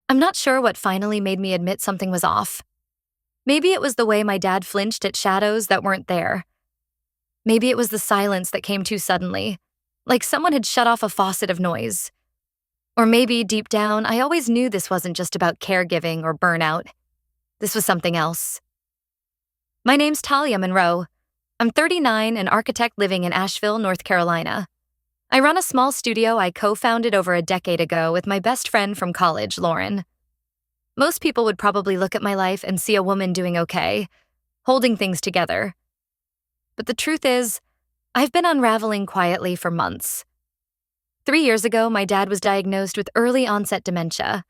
I'm not sure what finally made me admit something was off. Maybe it was the way my dad flinched at shadows that weren't there. Maybe it was the silence that came too suddenly, like someone had shut off a faucet of noise. Or maybe, deep down, I always knew this wasn't just about caregiving or burnout. This was something else. My name's Talia Monroe. I'm 39, an architect living in Asheville, North Carolina. I run a small studio I co-founded over a decade ago with my best friend from college, Lauren. Most people would probably look at my life and see a woman doing okay, holding things together. But the truth is, I've been unraveling quietly for months. 3 years ago, my dad was diagnosed with early-onset dementia.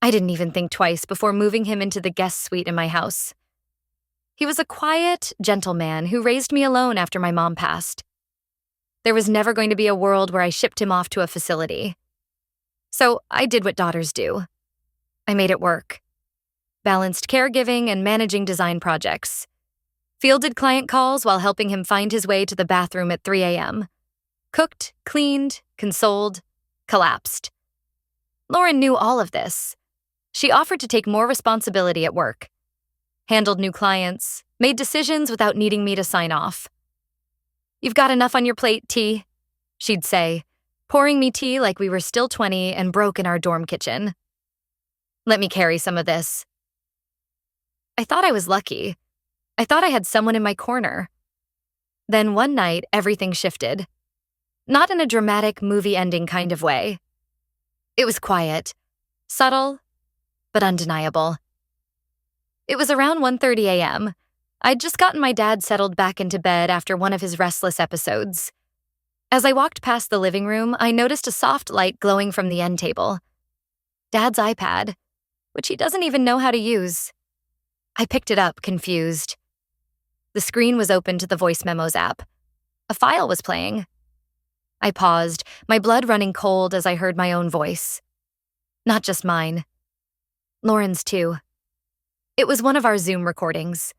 I didn't even think twice before moving him into the guest suite in my house. He was a quiet, gentle man who raised me alone after my mom passed. There was never going to be a world where I shipped him off to a facility. So I did what daughters do. I made it work. Balanced caregiving and managing design projects. Fielded client calls while helping him find his way to the bathroom at 3 a.m. Cooked, cleaned, consoled, collapsed. Lauren knew all of this. She offered to take more responsibility at work. Handled new clients, made decisions without needing me to sign off. "You've got enough on your plate, T," she'd say, pouring me tea like we were still 20 and broke in our dorm kitchen. "Let me carry some of this." I thought I was lucky. I thought I had someone in my corner. Then one night, everything shifted. Not in a dramatic movie ending kind of way. It was quiet, subtle, but undeniable. It was around 1:30 a.m. I'd just gotten my dad settled back into bed after one of his restless episodes. As I walked past the living room, I noticed a soft light glowing from the end table. Dad's iPad, which he doesn't even know how to use. I picked it up, confused. The screen was open to the Voice Memos app. A file was playing. I paused, my blood running cold as I heard my own voice. Not just mine. Lauren's too. It was one of our Zoom recordings.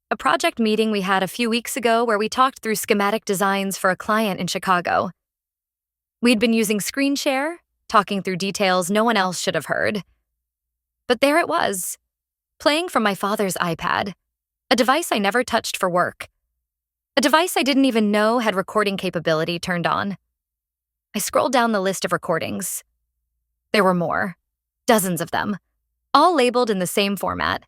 A project meeting we had a few weeks ago where we talked through schematic designs for a client in Chicago. We'd been using screen share, talking through details no one else should have heard. But there it was, playing from my father's iPad, a device I never touched for work. A device I didn't even know had recording capability turned on. I scrolled down the list of recordings. There were more, dozens of them, all labeled in the same format.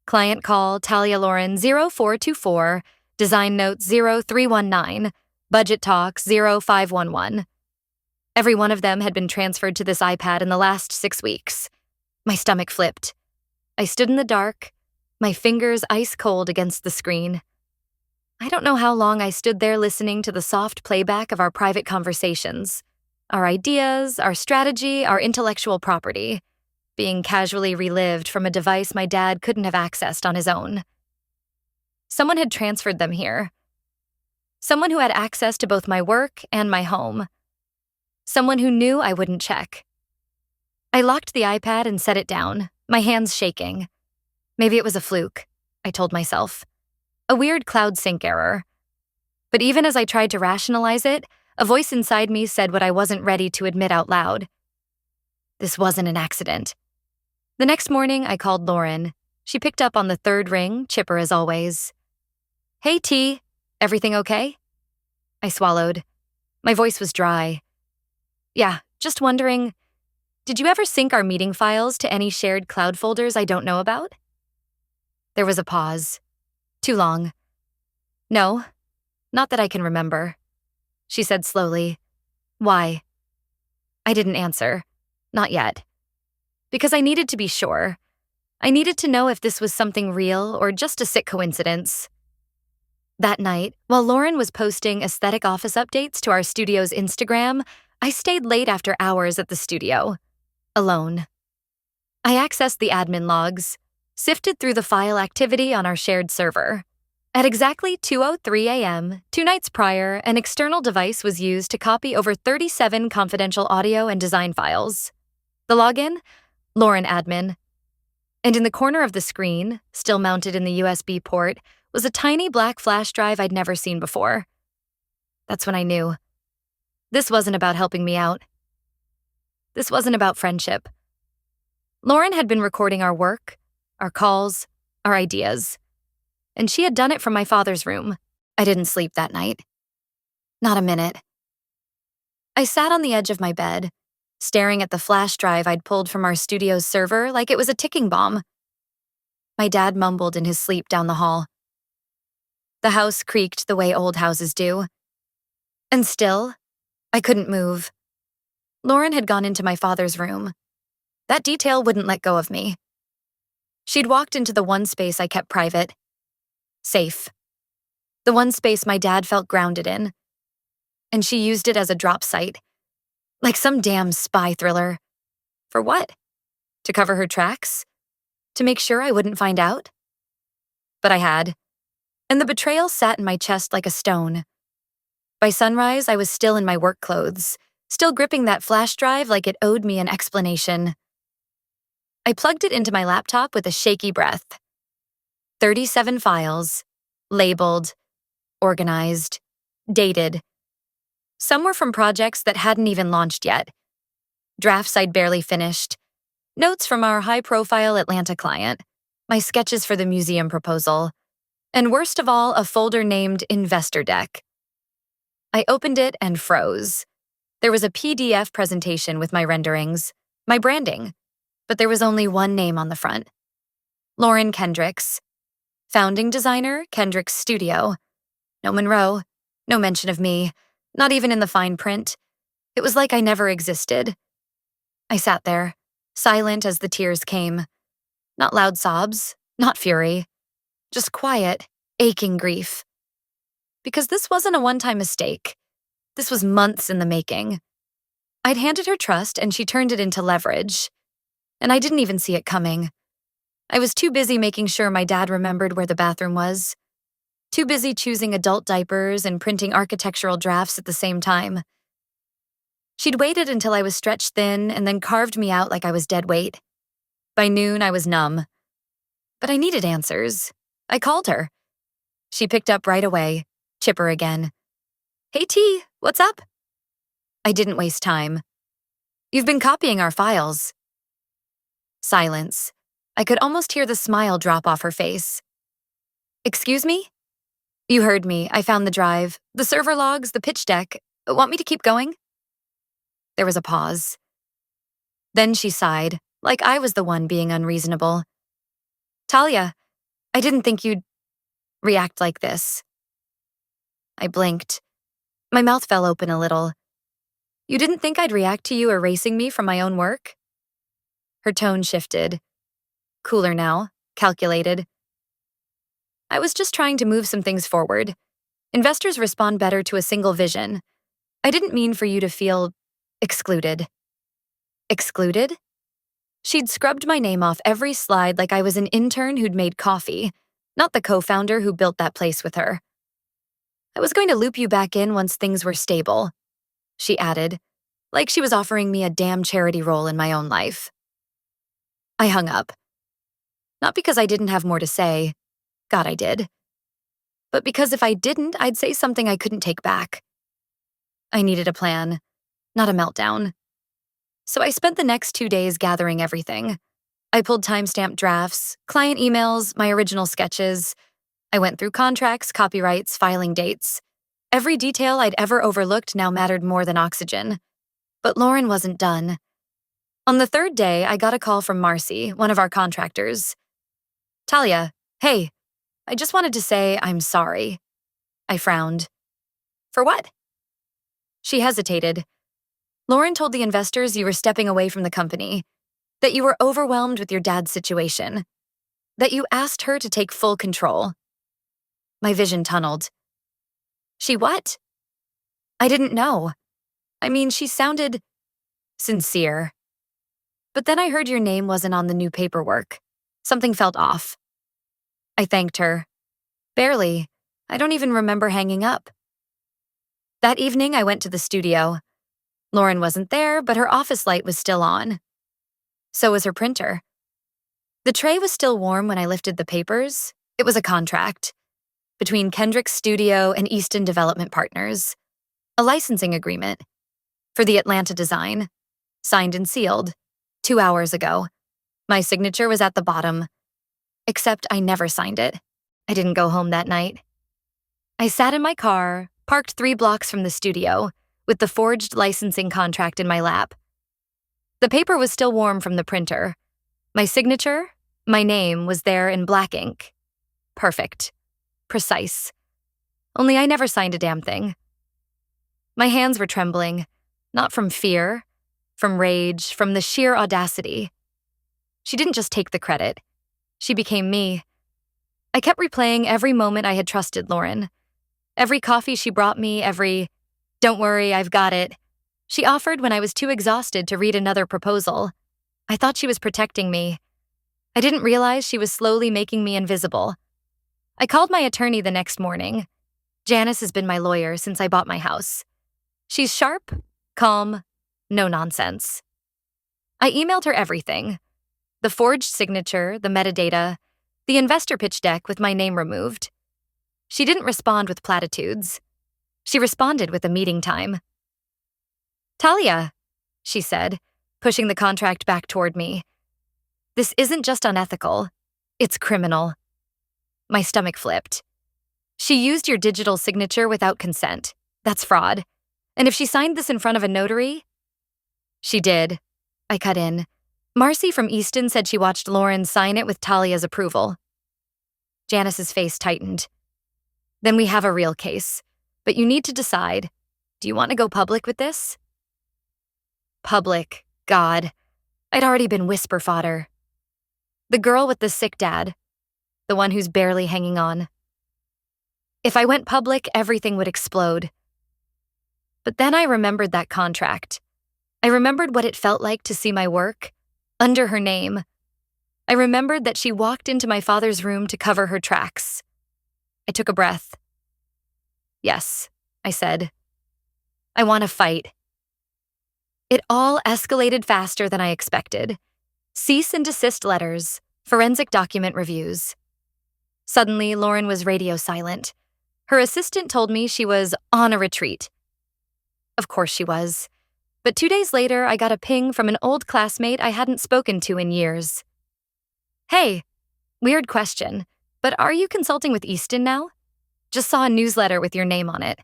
Client call Talia Lauren 0424, design note 0319, budget talk 0511. Every one of them had been transferred to this iPad in the last 6 weeks. My stomach flipped. I stood in the dark, my fingers ice cold against the screen. I don't know how long I stood there listening to the soft playback of our private conversations, our ideas, our strategy, our intellectual property, being casually relived from a device my dad couldn't have accessed on his own. Someone had transferred them here. Someone who had access to both my work and my home. Someone who knew I wouldn't check. I locked the iPad and set it down, my hands shaking. Maybe it was a fluke, I told myself. A weird cloud sync error. But even as I tried to rationalize it, a voice inside me said what I wasn't ready to admit out loud. This wasn't an accident. The next morning, I called Lauren. She picked up on the third ring, chipper as always. "Hey, T, everything okay?" I swallowed. My voice was dry. "Yeah, just wondering, did you ever sync our meeting files to any shared cloud folders I don't know about?" There was a pause. Too long. "No, not that I can remember," she said slowly. "Why?" I didn't answer. Not yet. Because I needed to be sure. I needed to know if this was something real or just a sick coincidence. That night, while Lauren was posting aesthetic office updates to our studio's Instagram, I stayed late after hours at the studio. Alone. I accessed the admin logs, sifted through the file activity on our shared server. At exactly 2:03 a.m., 2 nights prior, an external device was used to copy over 37 confidential audio and design files. The login? Lauren admin. And in the corner of the screen, still mounted in the USB port, was a tiny black flash drive I'd never seen before. That's when I knew. This wasn't about helping me out. This wasn't about friendship. Lauren had been recording our work, our calls, our ideas, and she had done it from my father's room. I didn't sleep that night. Not a minute. I sat on the edge of my bed, staring at the flash drive I'd pulled from our studio's server like it was a ticking bomb. My dad mumbled in his sleep down the hall. The house creaked the way old houses do. And still, I couldn't move. Lauren had gone into my father's room. That detail wouldn't let go of me. She'd walked into the one space I kept private. Safe. The one space my dad felt grounded in. And she used it as a drop site. Like some damn spy thriller. For what? To cover her tracks? To make sure I wouldn't find out? But I had. And the betrayal sat in my chest like a stone. By sunrise, I was still in my work clothes, still gripping that flash drive like it owed me an explanation. I plugged it into my laptop with a shaky breath. 37 files, labeled, organized, dated. Some were from projects that hadn't even launched yet. Drafts I'd barely finished. Notes from our high-profile Atlanta client. My sketches for the museum proposal. And worst of all, a folder named Investor Deck. I opened it and froze. There was a PDF presentation with my renderings, my branding, but there was only one name on the front. Lauren Kendricks. Founding designer, Kendricks Studio. No Monroe, no mention of me, not even in the fine print. It was like I never existed. I sat there, silent as the tears came. Not loud sobs, not fury. Just quiet, aching grief. Because this wasn't a one-time mistake. This was months in the making. I'd handed her trust and she turned it into leverage. And I didn't even see it coming. I was too busy making sure my dad remembered where the bathroom was. Too busy choosing adult diapers and printing architectural drafts at the same time. She'd waited until I was stretched thin and then carved me out like I was dead weight. By noon, I was numb. But I needed answers. I called her. She picked up right away, chipper again. Hey T, what's up? I didn't waste time. You've been copying our files. Silence. I could almost hear the smile drop off her face. Excuse me? You heard me. I found the drive, the server logs, the pitch deck. Want me to keep going? There was a pause. Then she sighed, like I was the one being unreasonable. Talia, I didn't think you'd react like this. I blinked. My mouth fell open a little. You didn't think I'd react to you erasing me from my own work? Her tone shifted. Cooler now, calculated. I was just trying to move some things forward. Investors respond better to a single vision. I didn't mean for you to feel excluded. Excluded? She'd scrubbed my name off every slide like I was an intern who'd made coffee, not the co-founder who built that place with her. I was going to loop you back in once things were stable, she added, like she was offering me a damn charity role in my own life. I hung up. Not because I didn't have more to say. God, I did. But because if I didn't, I'd say something I couldn't take back. I needed a plan, not a meltdown. So I spent the next 2 days gathering everything. I pulled timestamped drafts, client emails, my original sketches. I went through contracts, copyrights, filing dates. Every detail I'd ever overlooked now mattered more than oxygen. But Lauren wasn't done. On the third day, I got a call from Marcy, one of our contractors. Talia, hey, I just wanted to say I'm sorry. I frowned. For what? She hesitated. Lauren told the investors you were stepping away from the company, that you were overwhelmed with your dad's situation, that you asked her to take full control. My vision tunneled. She what? I didn't know. I mean, she sounded sincere. But then I heard your name wasn't on the new paperwork. Something felt off. I thanked her. Barely. I don't even remember hanging up. That evening, I went to the studio. Lauren wasn't there, but her office light was still on. So was her printer. The tray was still warm when I lifted the papers. It was a contract between Kendricks Studio and Easton Development Partners. A licensing agreement for the Atlanta design, signed and sealed 2 hours ago. My signature was at the bottom, except I never signed it. I didn't go home that night. I sat in my car, parked 3 blocks from the studio, with the forged licensing contract in my lap. The paper was still warm from the printer. My signature, my name, was there in black ink. Perfect. Precise. Only I never signed a damn thing. My hands were trembling, not from fear, from rage, from the sheer audacity. She didn't just take the credit. She became me. I kept replaying every moment I had trusted Lauren. Every coffee she brought me, every, "Don't worry, I've got it," she offered when I was too exhausted to read another proposal. I thought she was protecting me. I didn't realize she was slowly making me invisible. I called my attorney the next morning. Janice has been my lawyer since I bought my house. She's sharp, calm, no nonsense. I emailed her everything. The forged signature, the metadata, the investor pitch deck with my name removed. She didn't respond with platitudes. She responded with a meeting time. "Talia," she said, pushing the contract back toward me. "This isn't just unethical. It's criminal." My stomach flipped. "She used your digital signature without consent. That's fraud. And if she signed this in front of a notary?" "She did," I cut in. "Marcy from Easton said she watched Lauren sign it with Talia's approval." Janice's face tightened. "Then we have a real case. But you need to decide. Do you want to go public with this?" Public, God. I'd already been whisper fodder. The girl with the sick dad. The one who's barely hanging on. If I went public, everything would explode. But then I remembered that contract. I remembered what it felt like to see my work, under her name. I remembered that she walked into my father's room to cover her tracks. I took a breath. "Yes," I said. "I want to fight." It all escalated faster than I expected. Cease and desist letters, forensic document reviews. Suddenly, Lauren was radio silent. Her assistant told me she was on a retreat. Of course she was. But 2 days later, I got a ping from an old classmate I hadn't spoken to in years. "Hey, weird question, but are you consulting with Easton now? Just saw a newsletter with your name on it."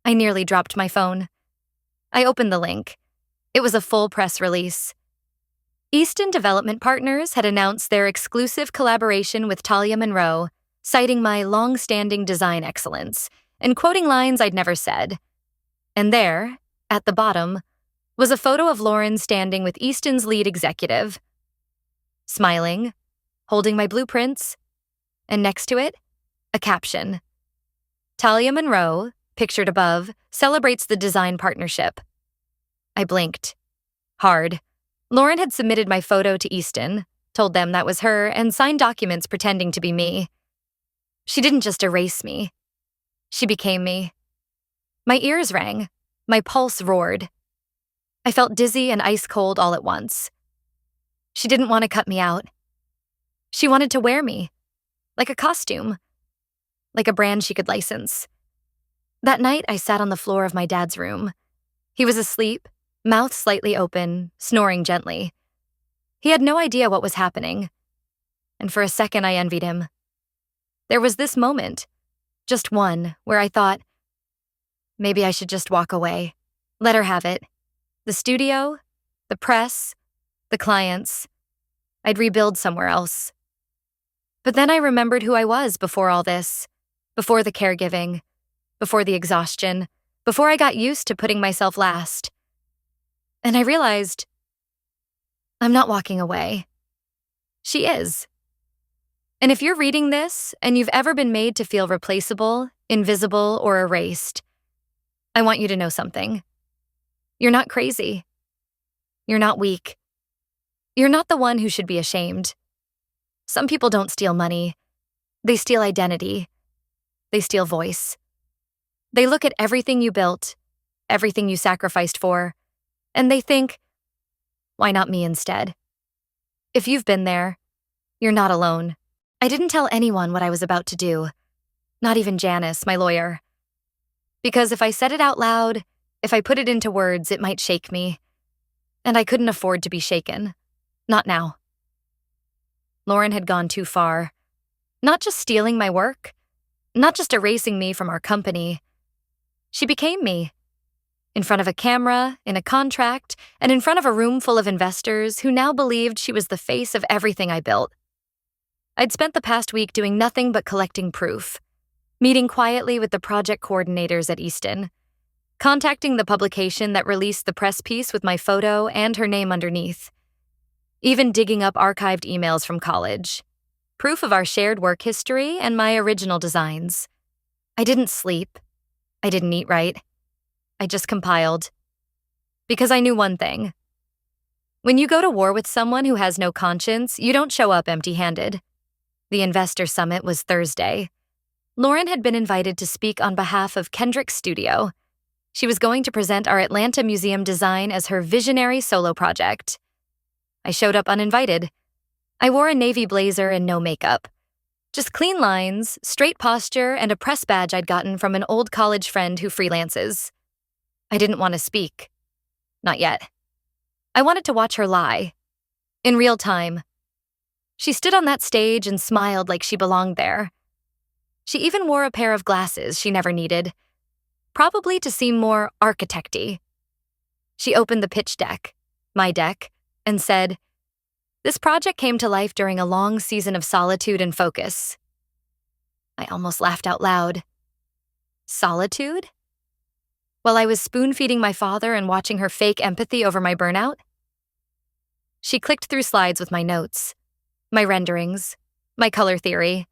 I nearly dropped my phone. I opened the link. It was a full press release. Easton Development Partners had announced their exclusive collaboration with Talia Monroe, citing my long-standing design excellence and quoting lines I'd never said. And there, at the bottom, was a photo of Lauren standing with Easton's lead executive, smiling, holding my blueprints, and next to it, a caption. "Talia Monroe, pictured above, celebrates the design partnership." I blinked. Hard. Lauren had submitted my photo to Easton, told them that was her, and signed documents pretending to be me. She didn't just erase me. She became me. My ears rang. My pulse roared. I felt dizzy and ice cold all at once. She didn't want to cut me out. She wanted to wear me. Like a costume. Like a brand she could license. That night, I sat on the floor of my dad's room. He was asleep, mouth slightly open, snoring gently. He had no idea what was happening. And for a second, I envied him. There was this moment, just one, where I thought, maybe I should just walk away. Let her have it. The studio, the press, the clients. I'd rebuild somewhere else. But then I remembered who I was before all this, before the caregiving, before the exhaustion, before I got used to putting myself last. And I realized, I'm not walking away. She is. And if you're reading this and you've ever been made to feel replaceable, invisible, or erased, I want you to know something. You're not crazy. You're not weak. You're not the one who should be ashamed. Some people don't steal money. They steal identity. They steal voice. They look at everything you built, everything you sacrificed for, and they think, why not me instead? If you've been there, you're not alone. I didn't tell anyone what I was about to do, not even Janice, my lawyer. Because if I said it out loud, if I put it into words, it might shake me. And I couldn't afford to be shaken. Not now. Lauren had gone too far. Not just stealing my work, not just erasing me from our company. She became me. In front of a camera, in a contract, and in front of a room full of investors who now believed she was the face of everything I built. I'd spent the past week doing nothing but collecting proof, meeting quietly with the project coordinators at Easton, contacting the publication that released the press piece with my photo and her name underneath, even digging up archived emails from college, proof of our shared work history and my original designs. I didn't sleep. I didn't eat right. I just compiled. Because I knew one thing. When you go to war with someone who has no conscience, you don't show up empty-handed. The investor summit was Thursday. Lauren had been invited to speak on behalf of Kendrick Studio. She was going to present our Atlanta Museum design as her visionary solo project. I showed up uninvited. I wore a navy blazer and no makeup. Just clean lines, straight posture, and a press badge I'd gotten from an old college friend who freelances. I didn't want to speak. Not yet. I wanted to watch her lie. In real time. She stood on that stage and smiled like she belonged there. She even wore a pair of glasses she never needed, probably to seem more architect-y. She opened the pitch deck, my deck, and said, "This project came to life during a long season of solitude and focus." I almost laughed out loud. Solitude? While I was spoon-feeding my father and watching her fake empathy over my burnout? She clicked through slides with my notes, my renderings, my color theory.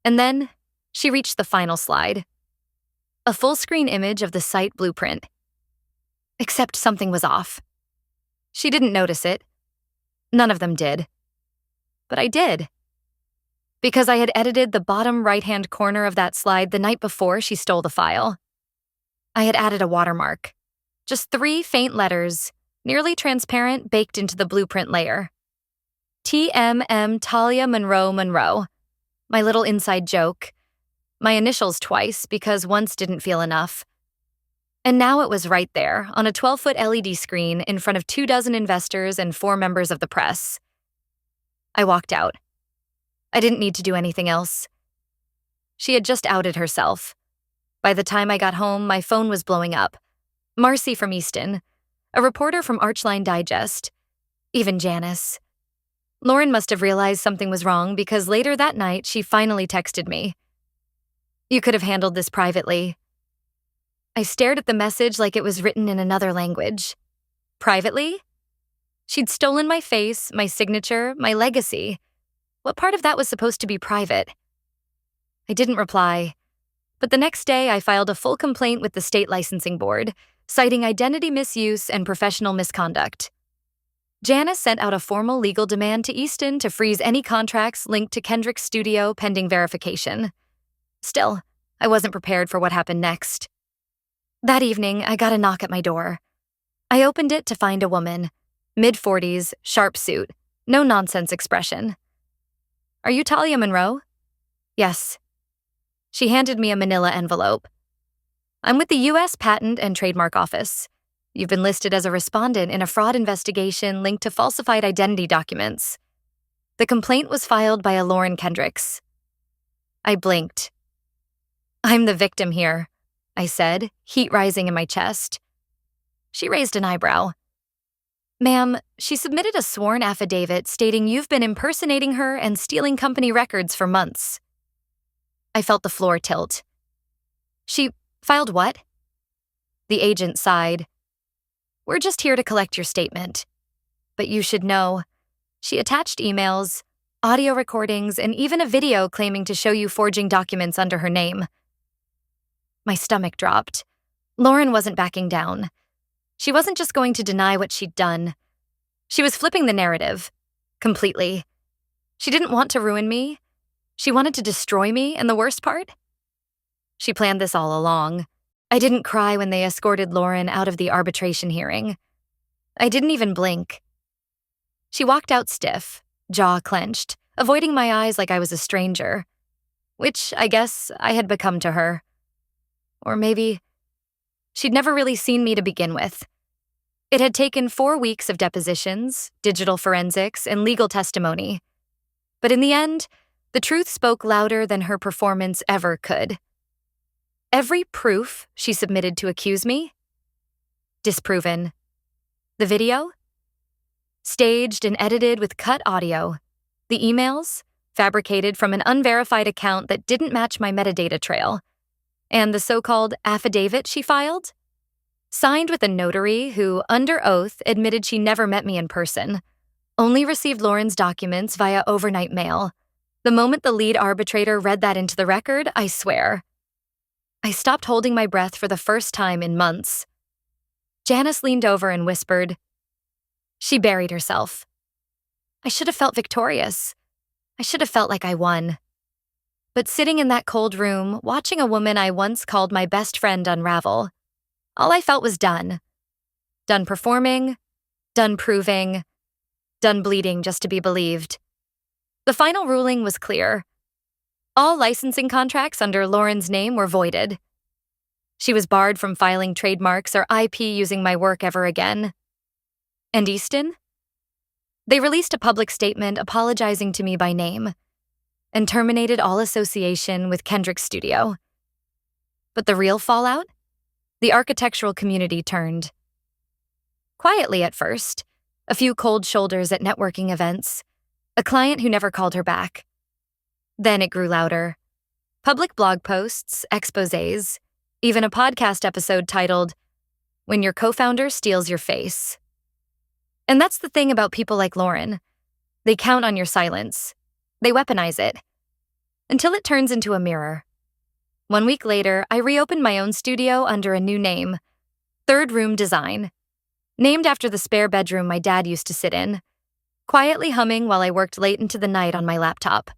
And then she reached the final slide. A full-screen image of the site blueprint. Except something was off. She didn't notice it. None of them did. But I did. Because I had edited the bottom right-hand corner of that slide the night before she stole the file. I had added a watermark. Just 3 faint letters, nearly transparent, baked into the blueprint layer. TMM Talia Monroe Monroe. My little inside joke. My initials twice, because once didn't feel enough. And now it was right there, on a 12-foot LED screen in front of 24 investors and 4 members of the press. I walked out. I didn't need to do anything else. She had just outed herself. By the time I got home, my phone was blowing up. Marcy from Easton, a reporter from Archline Digest, even Janice. Lauren must have realized something was wrong because later that night she finally texted me. "You could have handled this privately." I stared at the message like it was written in another language. Privately? She'd stolen my face, my signature, my legacy. What part of that was supposed to be private? I didn't reply. But the next day, I filed a full complaint with the state licensing board, citing identity misuse and professional misconduct. Janice sent out a formal legal demand to Easton to freeze any contracts linked to Kendrick's studio pending verification. Still, I wasn't prepared for what happened next. That evening, I got a knock at my door. I opened it to find a woman, mid-40s, sharp suit, no-nonsense expression. "Are you Talia Monroe?" "Yes." She handed me a manila envelope. "I'm with the U.S. Patent and Trademark Office. You've been listed as a respondent in a fraud investigation linked to falsified identity documents. The complaint was filed by a Lauren Kendricks." I blinked. "I'm the victim here," I said, heat rising in my chest. She raised an eyebrow. "Ma'am, she submitted a sworn affidavit stating you've been impersonating her and stealing company records for months." I felt the floor tilt. "She filed what?" The agent sighed. "We're just here to collect your statement. But you should know, she attached emails, audio recordings, and even a video claiming to show you forging documents under her name." My stomach dropped. Lauren wasn't backing down. She wasn't just going to deny what she'd done. She was flipping the narrative. Completely. She didn't want to ruin me. She wanted to destroy me, and the worst part? She planned this all along. I didn't cry when they escorted Lauren out of the arbitration hearing. I didn't even blink. She walked out stiff, jaw clenched, avoiding my eyes like I was a stranger, which I guess I had become to her. Or maybe she'd never really seen me to begin with. It had taken 4 weeks of depositions, digital forensics, and legal testimony. But in the end, the truth spoke louder than her performance ever could. Every proof she submitted to accuse me? Disproven. The video? Staged and edited with cut audio. The emails? Fabricated from an unverified account that didn't match my metadata trail. And the so-called affidavit she filed? Signed with a notary who, under oath, admitted she never met me in person, only received Lauren's documents via overnight mail. The moment the lead arbitrator read that into the record, I swear, I stopped holding my breath for the first time in months. Janice leaned over and whispered, "She buried herself." I should have felt victorious. I should have felt like I won. But sitting in that cold room, watching a woman I once called my best friend unravel, all I felt was done. Done performing, done proving, done bleeding just to be believed. The final ruling was clear. All licensing contracts under Lauren's name were voided. She was barred from filing trademarks or IP using my work ever again. And Easton? They released a public statement apologizing to me by name and terminated all association with Kendrick's studio. But the real fallout? The architectural community turned. Quietly at first, a few cold shoulders at networking events, a client who never called her back. Then it grew louder. Public blog posts, exposés, even a podcast episode titled, "When Your Co-Founder Steals Your Face." And that's the thing about people like Lauren. They count on your silence. They weaponize it. Until it turns into a mirror. 1 week later, I reopened my own studio under a new name, Third Room Design, named after the spare bedroom my dad used to sit in, quietly humming while I worked late into the night on my laptop.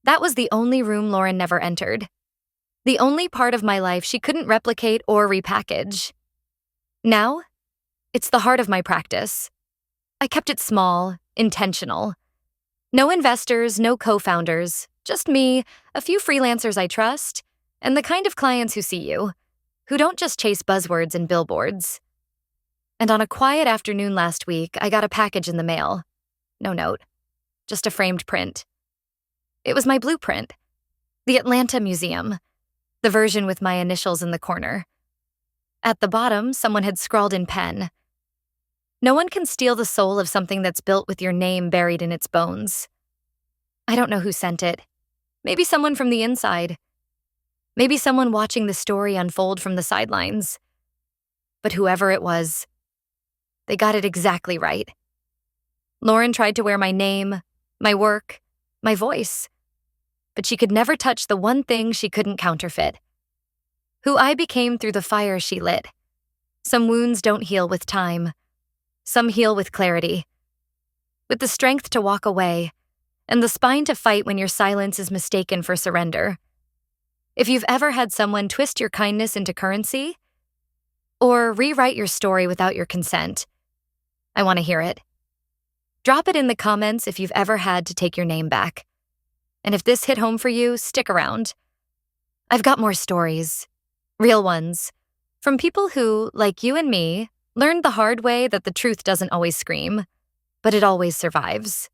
That was the only room Lauren never entered. The only part of my life she couldn't replicate or repackage. Now, it's the heart of my practice. I kept it small, intentional. No investors, no co-founders, just me, a few freelancers I trust, and the kind of clients who see you, who don't just chase buzzwords and billboards. And on a quiet afternoon last week, I got a package in the mail. No note, just a framed print. It was my blueprint. The Atlanta Museum, the version with my initials in the corner. At the bottom, someone had scrawled in pen, "No one can steal the soul of something that's built with your name buried in its bones." I don't know who sent it. Maybe someone from the inside. Maybe someone watching the story unfold from the sidelines. But whoever it was, they got it exactly right. Lauren tried to wear my name, my work, my voice, but she could never touch the one thing she couldn't counterfeit. Who I became through the fire she lit. Some wounds don't heal with time. Some heal with clarity. With the strength to walk away, and the spine to fight when your silence is mistaken for surrender. If you've ever had someone twist your kindness into currency, or rewrite your story without your consent, I want to hear it. Drop it in the comments if you've ever had to take your name back. And if this hit home for you, stick around. I've got more stories, real ones, from people who, like you and me, learned the hard way that the truth doesn't always scream, but it always survives.